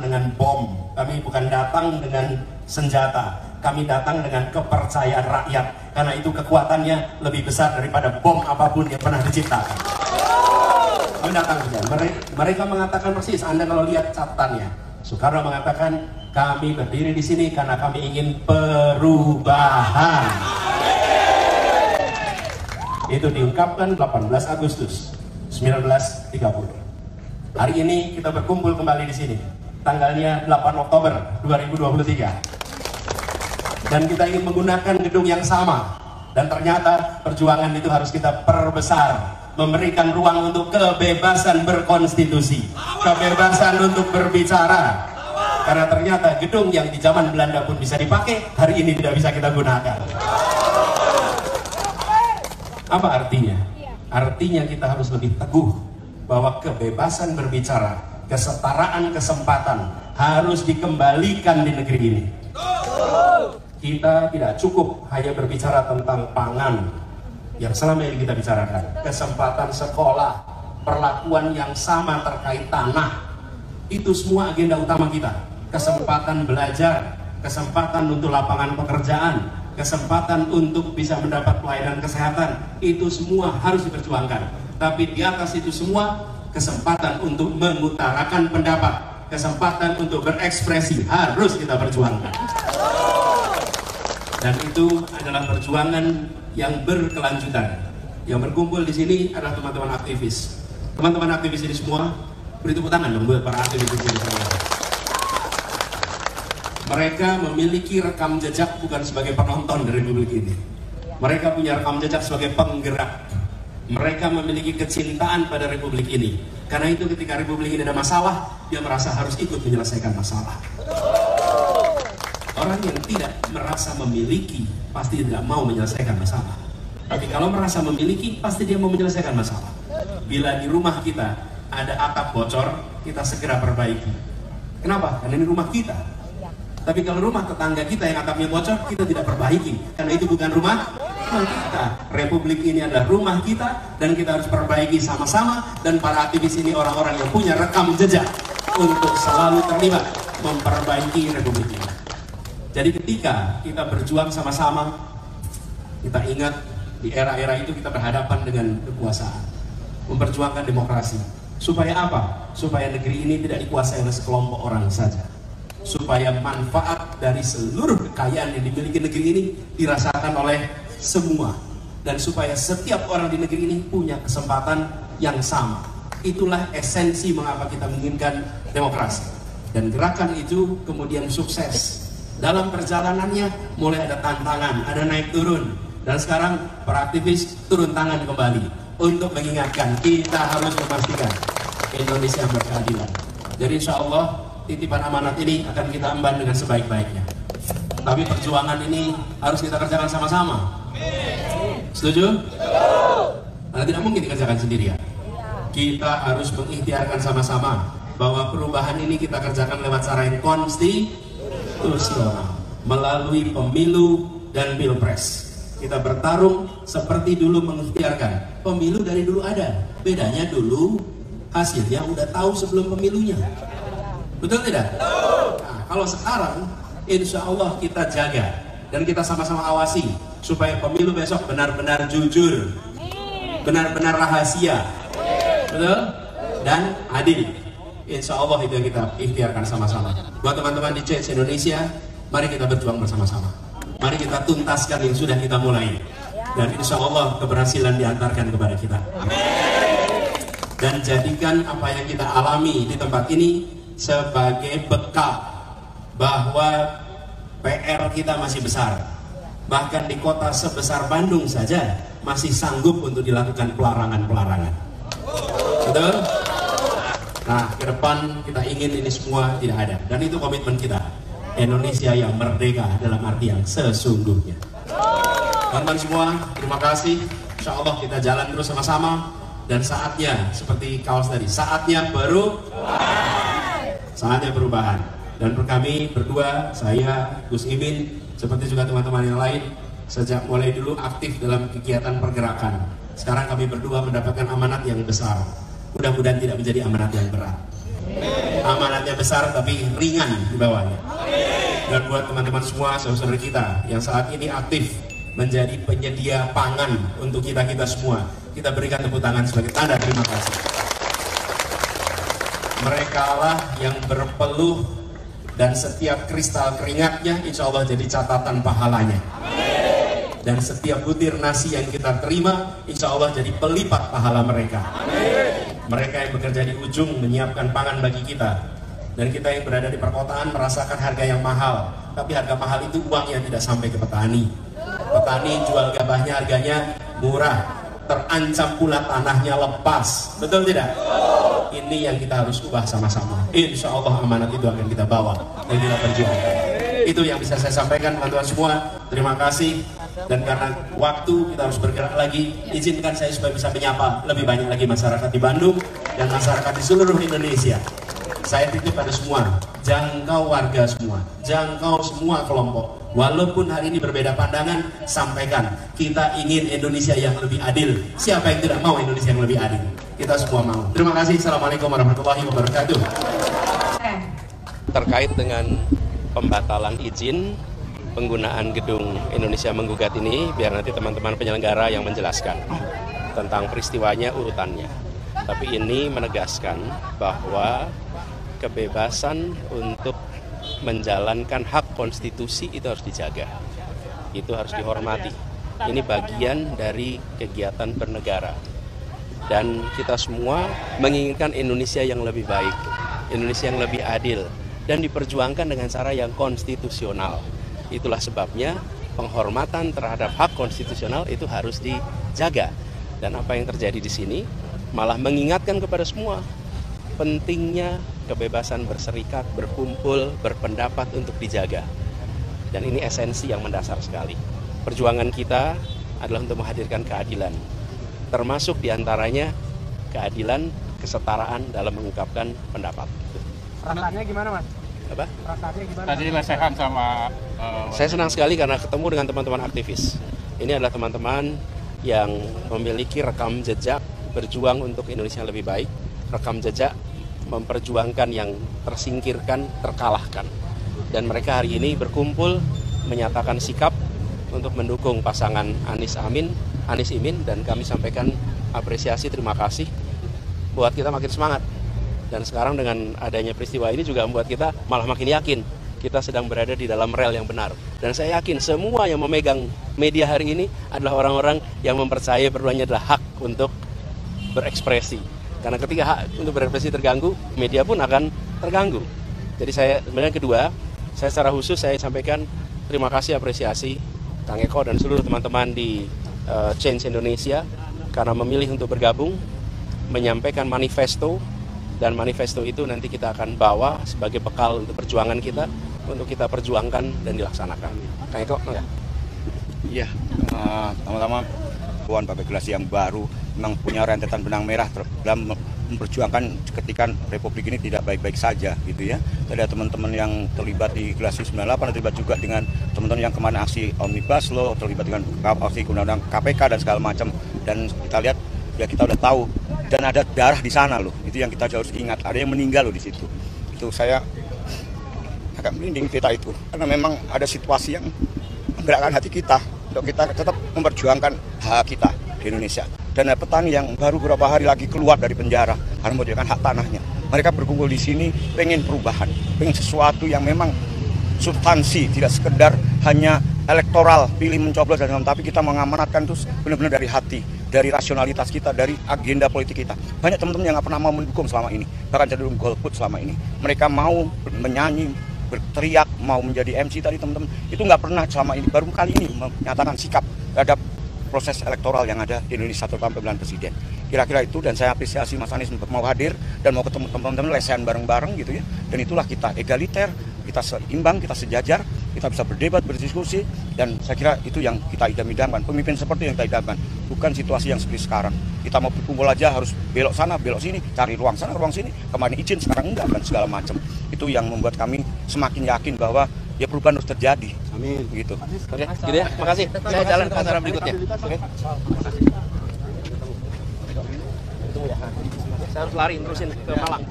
dengan bom, kami bukan datang dengan senjata, kami datang dengan kepercayaan rakyat, karena itu kekuatannya lebih besar daripada bom apapun yang pernah diciptakan. Kami datang saja. Mereka mengatakan persis, Anda kalau lihat catatannya, Soekarno mengatakan kami berdiri di sini karena kami ingin perubahan. Itu diungkapkan 18 Agustus 1930. Hari ini kita berkumpul kembali di sini. Tanggalnya 8 Oktober 2023. Dan kita ingin menggunakan gedung yang sama. Dan ternyata perjuangan itu harus kita perbesar. Memberikan ruang untuk kebebasan berkonstitusi. Kebebasan untuk berbicara. Karena ternyata gedung yang di zaman Belanda pun bisa dipakai, hari ini tidak bisa kita gunakan. Apa artinya? Artinya kita harus lebih teguh bahwa kebebasan berbicara, kesetaraan kesempatan harus dikembalikan di negeri ini. Kita tidak cukup hanya berbicara tentang pangan yang selama ini kita bicarakan, kesempatan sekolah, perlakuan yang sama terkait tanah, itu semua agenda utama kita. Kesempatan belajar, kesempatan untuk lapangan pekerjaan, kesempatan untuk bisa mendapat pelayanan kesehatan, itu semua harus diperjuangkan. Tapi di atas itu semua, kesempatan untuk mengutarakan pendapat, kesempatan untuk berekspresi harus kita perjuangkan. Dan itu adalah perjuangan yang berkelanjutan. Yang berkumpul di sini adalah teman-teman aktivis. Teman-teman aktivis ini semua, beri tepuk tangan dong buat para aktivis di sini. Mereka memiliki rekam jejak bukan sebagai penonton dari Republik ini. Mereka punya rekam jejak sebagai penggerak. Mereka memiliki kecintaan pada Republik ini. Karena itu ketika Republik ini ada masalah, dia merasa harus ikut menyelesaikan masalah. Orang yang tidak merasa memiliki, pasti tidak mau menyelesaikan masalah. Tapi kalau merasa memiliki, pasti dia mau menyelesaikan masalah. Bila di rumah kita ada atap bocor, kita segera perbaiki. Kenapa? Karena ini rumah kita. Tapi kalau rumah tetangga kita yang atapnya bocor, kita tidak perbaiki. Karena itu bukan rumah kita. Republik ini adalah rumah kita dan kita harus perbaiki sama-sama. Dan para aktivis ini orang-orang yang punya rekam jejak untuk selalu terlibat memperbaiki Republik ini. Jadi ketika kita berjuang sama-sama, kita ingat di era-era itu kita berhadapan dengan kekuasaan, memperjuangkan demokrasi. Supaya apa? Supaya negeri ini tidak dikuasai oleh sekelompok orang saja. Supaya manfaat dari seluruh kekayaan yang dimiliki negeri ini dirasakan oleh semua, dan supaya setiap orang di negeri ini punya kesempatan yang sama. Itulah esensi mengapa kita menginginkan demokrasi. Dan gerakan itu kemudian sukses. Dalam perjalanannya mulai ada tantangan, ada naik turun, dan sekarang para aktivis turun tangan kembali untuk mengingatkan kita harus memastikan Indonesia berkeadilan. Jadi insya Allah titipan amanat ini akan kita emban dengan sebaik-baiknya. Tapi perjuangan ini harus kita kerjakan sama-sama. Setuju? Karena tidak mungkin dikerjakan sendirian. Kita harus mengikhtiarkan sama-sama bahwa perubahan ini kita kerjakan lewat cara yang konstitusional, melalui pemilu dan pilpres. Kita bertarung seperti dulu mengikhtiarkan. Pemilu dari dulu ada. Bedanya dulu hasilnya udah tahu sebelum pemilunya. Betul tidak? Nah, kalau sekarang, insya Allah kita jaga dan kita sama-sama awasi supaya pemilu besok benar-benar jujur, benar-benar rahasia, betul? Dan adil. Insya Allah itu yang kita ikhtiarkan sama-sama. Buat teman-teman di CES Indonesia, mari kita berjuang bersama-sama. Mari kita tuntaskan yang sudah kita mulai. Dan insya Allah keberhasilan diantarkan kepada kita. Dan jadikan apa yang kita alami di tempat ini sebagai bekal bahwa PR kita masih besar. Bahkan di kota sebesar Bandung saja masih sanggup untuk dilakukan pelarangan-pelarangan. Betul? Nah, ke depan kita ingin ini semua tidak ada. Dan itu komitmen kita. Indonesia yang merdeka dalam arti yang sesungguhnya. Teman-teman semua, terima kasih. Insya Allah kita jalan terus sama-sama. Dan saatnya, seperti kaos tadi, saatnya perubahan. Dan kami berdua, saya, Gus Imin, seperti juga teman-teman yang lain, sejak mulai dulu aktif dalam kegiatan pergerakan. Sekarang kami berdua mendapatkan amanat yang besar. Mudah-mudahan tidak menjadi amanat yang berat. Amanatnya besar tapi ringan di bawahnya. Dan buat teman-teman semua, saudara kita yang saat ini aktif menjadi penyedia pangan untuk kita semua, kita berikan tepuk tangan sebagai tanda terima kasih. Mereka lah yang berpeluh dan setiap kristal keringatnya insya Allah jadi catatan pahalanya. Dan setiap butir nasi yang kita terima insya Allah jadi pelipat pahala mereka. Mereka yang bekerja di ujung menyiapkan pangan bagi kita. Dan kita yang berada di perkotaan merasakan harga yang mahal. Tapi harga mahal itu uangnya tidak sampai ke petani. Petani jual gabahnya harganya murah. Terancam pula tanahnya lepas. Betul tidak? Ini yang kita harus ubah sama-sama. Insya Allah amanat itu akan kita bawa dan kita perjuangkan. Itu yang bisa saya sampaikan teman-teman semua. Terima kasih. Dan karena waktu kita harus bergerak lagi, izinkan saya supaya bisa menyapa lebih banyak lagi masyarakat di Bandung dan masyarakat di seluruh Indonesia. Saya titip pada semua, jangkau warga semua, jangkau semua kelompok. Walaupun hari ini berbeda pandangan, sampaikan kita ingin Indonesia yang lebih adil. Siapa yang tidak mau Indonesia yang lebih adil? Kita semua mau. Terima kasih. Assalamualaikum warahmatullahi wabarakatuh. Terkait dengan pembatalan izin penggunaan gedung Indonesia Menggugat ini, biar nanti teman-teman penyelenggara yang menjelaskan tentang peristiwanya, urutannya. Tapi ini menegaskan bahwa kebebasan untuk menjalankan hak konstitusi itu harus dijaga. Itu harus dihormati. Ini bagian dari kegiatan bernegara. Dan kita semua menginginkan Indonesia yang lebih baik, Indonesia yang lebih adil, dan diperjuangkan dengan cara yang konstitusional. Itulah sebabnya penghormatan terhadap hak konstitusional itu harus dijaga. Dan apa yang terjadi di sini malah mengingatkan kepada semua pentingnya kebebasan berserikat, berkumpul, berpendapat untuk dijaga. Dan ini esensi yang mendasar sekali. Perjuangan kita adalah untuk menghadirkan keadilan. Termasuk diantaranya keadilan, kesetaraan dalam mengungkapkan pendapat. Perasaannya gimana, Mas? Apa? Perasaannya gimana? Tadi lesehan sama... Saya senang sekali karena ketemu dengan teman-teman aktivis. Ini adalah teman-teman yang memiliki rekam jejak berjuang untuk Indonesia yang lebih baik. Rekam jejak memperjuangkan yang tersingkirkan, terkalahkan. Dan mereka hari ini berkumpul menyatakan sikap untuk mendukung pasangan Anies Imin, dan kami sampaikan apresiasi, terima kasih. Buat kita makin semangat. Dan sekarang dengan adanya peristiwa ini juga membuat kita malah makin yakin kita sedang berada di dalam rel yang benar. Dan saya yakin semua yang memegang media hari ini adalah orang-orang yang mempercayai perluannya adalah hak untuk berekspresi. Karena ketika hak untuk berekspresi terganggu, media pun akan terganggu. Jadi saya sebenarnya kedua, saya secara khusus saya sampaikan terima kasih, apresiasi Kang Eko dan seluruh teman-teman di Change Indonesia karena memilih untuk bergabung, menyampaikan manifesto, dan manifesto itu nanti kita akan bawa sebagai bekal untuk perjuangan kita, untuk kita perjuangkan dan dilaksanakan. Kang Eko, enggak? Iya, pertama-tama Puan Pak Regulasi yang baru memang punya rentetan benang merah dalam memperjuangkan ketika Republik ini tidak baik-baik saja gitu ya. Ada teman-teman yang terlibat di Generasi 98, terlibat juga dengan teman-teman yang kemana aksi Omnibus Law, terlibat dengan aksi undang-undang KPK dan segala macam. Dan kita lihat ya kita udah tahu dan ada darah di sana loh. Itu yang kita harus ingat. Ada yang meninggal loh di situ. Itu saya agak merinding cerita itu karena memang ada situasi yang menggerakkan hati kita untuk kita tetap memperjuangkan hak kita di Indonesia. Dan ada petani yang baru beberapa hari lagi keluar dari penjara karena memperjuangkan hak tanahnya. Mereka berkumpul di sini pengen perubahan, pengen sesuatu yang memang substansi, tidak sekedar hanya elektoral, pilih mencoblos dan tapi kita mengamanatkan itu benar-benar dari hati, dari rasionalitas kita, dari agenda politik kita. Banyak teman-teman yang nggak pernah mau mendukung selama ini, bahkan cenderung golput selama ini. Mereka mau menyanyi, berteriak, mau menjadi MC tadi teman-teman, itu nggak pernah selama ini, baru kali ini menyatakan sikap terhadap proses elektoral yang ada di Indonesia terutama pemilihan presiden. Kira-kira itu, dan saya apresiasi Mas Anies mau hadir dan mau ketemu teman-teman lesehan bareng-bareng gitu ya. Dan itulah kita egaliter, kita seimbang, kita sejajar, kita bisa berdebat, berdiskusi, dan saya kira itu yang kita idam-idamkan. Pemimpin seperti yang kita idamkan, bukan situasi yang seperti sekarang. Kita mau berkumpul aja harus belok sana, belok sini, cari ruang sana, ruang sini, kemarin izin, sekarang enggak, dan segala macam. Itu yang membuat kami semakin yakin bahwa ya perubahan harus terjadi. Amin. Begitu. Oke, gitu ya. Makasih. Saya jalan ke acara berikutnya. Oke. Saya harus lari terusin ke Malang.